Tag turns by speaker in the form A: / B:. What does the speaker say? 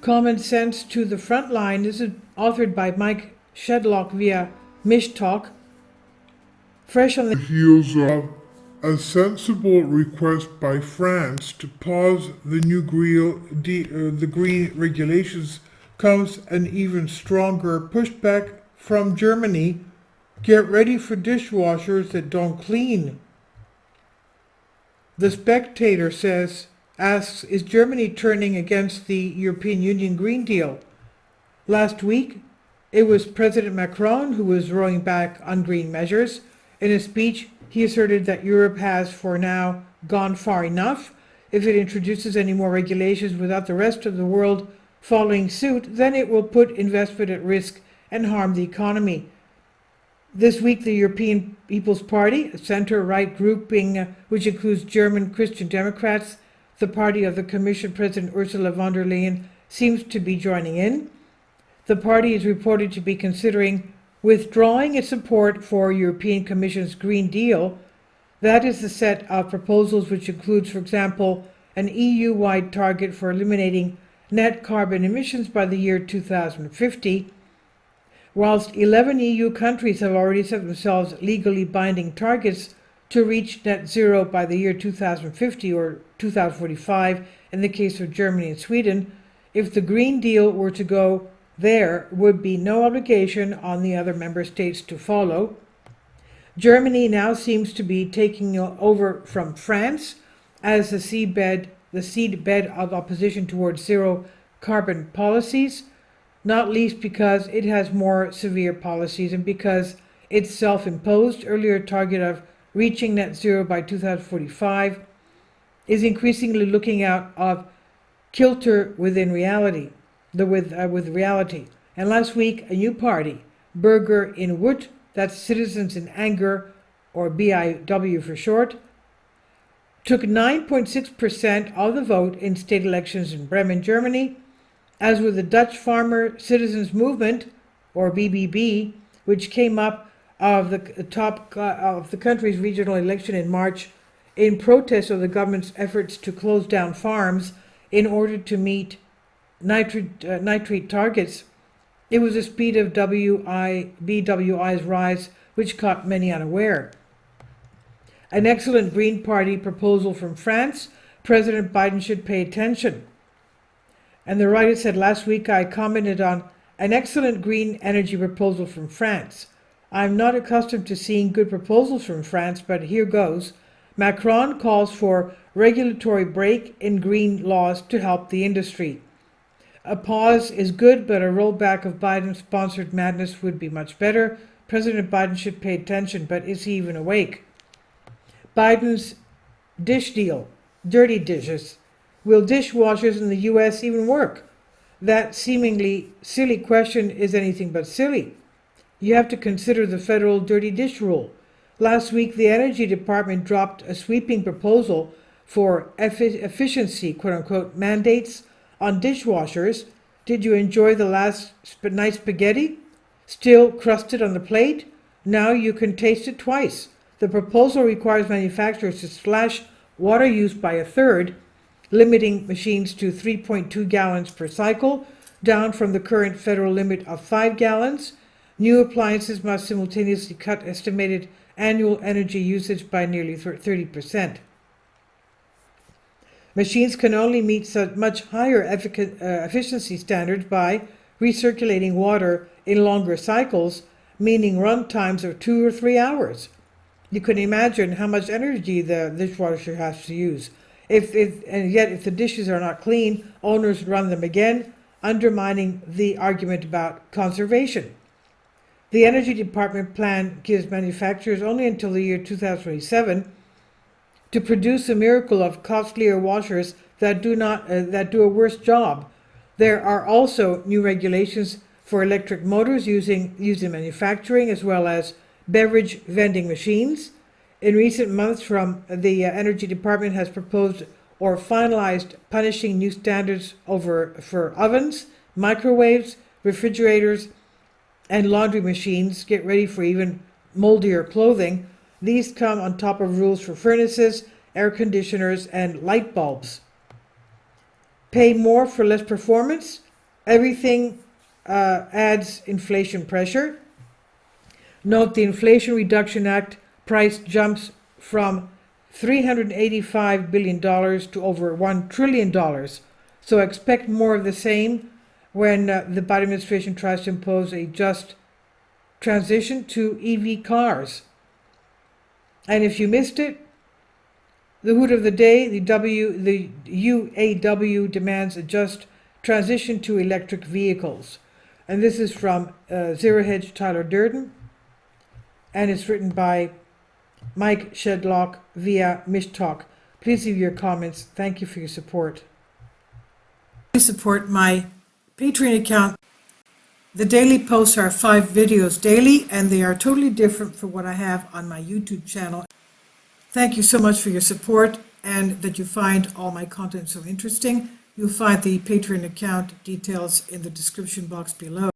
A: Common Sense to the Frontline. This is authored by Mike Shedlock via Mishtalk. Fresh on the
B: heels of a sensible request by France to pause the new green regulations comes an even stronger pushback from Germany. Get ready for dishwashers that don't clean. The Spectator asks, is Germany turning against the European Union Green Deal? Last week, it was President Macron who was rowing back on green measures. In a speech, he asserted that Europe has, for now, gone far enough. If it introduces any more regulations without the rest of the world following suit, then it will put investment at risk and harm the economy. This week, the European People's Party, a center-right grouping which includes German Christian Democrats, the party of the Commission President Ursula von der Leyen, seems to be joining in. The party is reported to be considering withdrawing its support for European Commission's Green Deal. That is the set of proposals which includes, for example, an EU-wide target for eliminating net carbon emissions by the year 2050. Whilst 11 EU countries have already set themselves legally binding targets to reach net zero by the year 2050 or 2045 in the case of Germany and Sweden, if the Green Deal were to go, there would be no obligation on the other member states to follow. Germany now seems to be taking over from France as the seedbed of opposition towards zero carbon policies, not least because it has more severe policies and because its self-imposed earlier target of reaching net zero by 2045 is increasingly looking out of kilter within reality. With reality. And last week, a new party, Bürger in Wut, that's Citizens in Anger, or BIW for short, took 9.6% of the vote in state elections in Bremen, Germany, as with the Dutch Farmer Citizens Movement, or BBB, which came up of the top of the country's regional election in March in protest of the government's efforts to close down farms in order to meet nitrate targets. It was the speed of BWI's rise which caught many unaware. An excellent Green Party proposal from France. President Biden should pay attention. And the writer said, last week I commented on an excellent green energy proposal from France. I'm not accustomed to seeing good proposals from France, but here goes. Macron calls for regulatory break in green laws to help the industry. A pause is good, but a rollback of Biden-sponsored madness would be much better. President Biden should pay attention, but is he even awake? Biden's dish deal, dirty dishes. Will dishwashers in the U.S. even work? That seemingly silly question is anything but silly. You have to consider the federal dirty dish rule. Last week, the Energy Department dropped a sweeping proposal for efficiency, quote-unquote, mandates on dishwashers. Did you enjoy the last night spaghetti? Still crusted on the plate? Now you can taste it twice. The proposal requires manufacturers to slash water use by a third, limiting machines to 3.2 gallons per cycle, down from the current federal limit of 5 gallons. New appliances must simultaneously cut estimated annual energy usage by nearly 30%. Machines can only meet such much higher efficiency standards by recirculating water in longer cycles, meaning run times of 2 or 3 hours. You can imagine how much energy the dishwasher has to use. If the dishes are not clean, owners run them again, undermining the argument about conservation. The Energy Department plan gives manufacturers only until the year 2027 to produce a miracle of costlier washers that do a worse job. There are also new regulations for electric motors used in manufacturing, as well as beverage vending machines. In recent months, the Energy Department has proposed or finalized punishing new standards for ovens, microwaves, refrigerators, and laundry machines. Get ready for even moldier clothing. These come on top of rules for furnaces, air conditioners, and light bulbs.
A: pay more for less performance. Everything adds inflation pressure. Note the Inflation Reduction Act price jumps from $385 billion to over $1 trillion. So expect more of the same when the Biden administration tries to impose a just transition to EV cars. And if you missed it, the hoot of the day, the UAW demands a just transition to electric vehicles. And this is from Zero Hedge Tyler Durden, and it's written by Mike Shedlock via Mishtalk. Please leave your comments. Thank you for your support. Please support my Patreon account. The daily posts are 5 videos daily, and they are totally different from what I have on my YouTube channel. Thank you so much for your support and that you find all my content so interesting. You'll find the Patreon account details in the description box below.